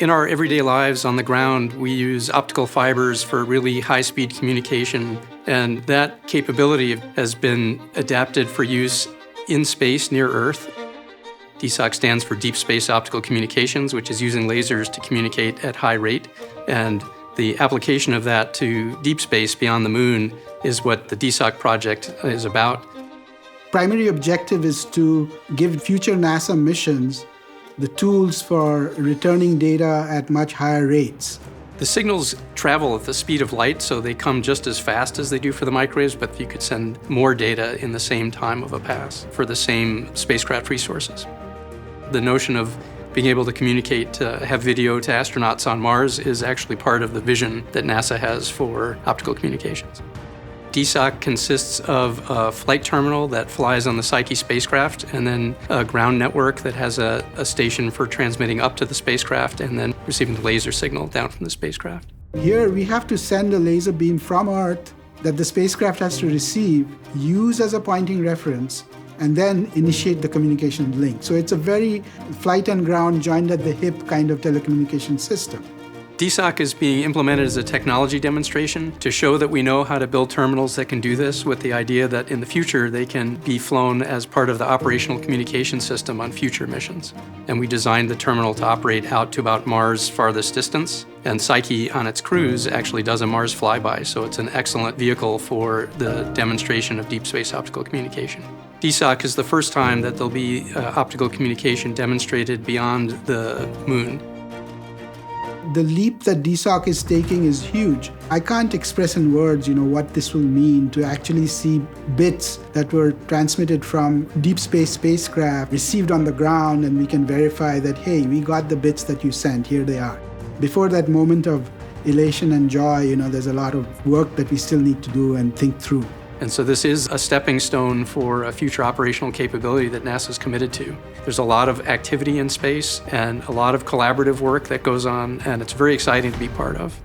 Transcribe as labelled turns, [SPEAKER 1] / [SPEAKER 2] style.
[SPEAKER 1] In our everyday lives on the ground, we use optical fibers for really high-speed communication, and that capability has been adapted for use in space near Earth. DSOC stands for Deep Space Optical Communications, which is using lasers to communicate at high rate, and the application of that to deep space beyond the moon is what the DSOC project is about.
[SPEAKER 2] Primary objective is to give future NASA missions the tools for returning data at much higher rates.
[SPEAKER 1] The signals travel at the speed of light, so they come just as fast as they do for the microwaves, but you could send more data in the same time of a pass for the same spacecraft resources. The notion of being able to communicate, have video to astronauts on Mars is actually part of the vision that NASA has for optical communications. DSOC consists of a flight terminal that flies on the Psyche spacecraft, and then a ground network that has a station for transmitting up to the spacecraft and then receiving the laser signal down from the spacecraft.
[SPEAKER 2] Here we have to send a laser beam from Earth that the spacecraft has to receive, use as a pointing reference, and then initiate the communication link. So it's a very flight and ground joined at the hip kind of telecommunication system.
[SPEAKER 1] DSOC is being implemented as a technology demonstration to show that we know how to build terminals that can do this, with the idea that in the future they can be flown as part of the operational communication system on future missions. And we designed the terminal to operate out to about Mars' farthest distance. And Psyche on its cruise actually does a Mars flyby, so it's an excellent vehicle for the demonstration of deep space optical communication. DSOC is the first time that there'll be optical communication demonstrated beyond the moon.
[SPEAKER 2] The leap that DSOC is taking is huge. I can't express in words, what this will mean to actually see bits that were transmitted from deep space spacecraft received on the ground, and we can verify that, hey, we got the bits that you sent, here they are. Before that moment of elation and joy, there's a lot of work that we still need to do and think through.
[SPEAKER 1] And so this is a stepping stone for a future operational capability that NASA's committed to. There's a lot of activity in space and a lot of collaborative work that goes on, and it's very exciting to be part of.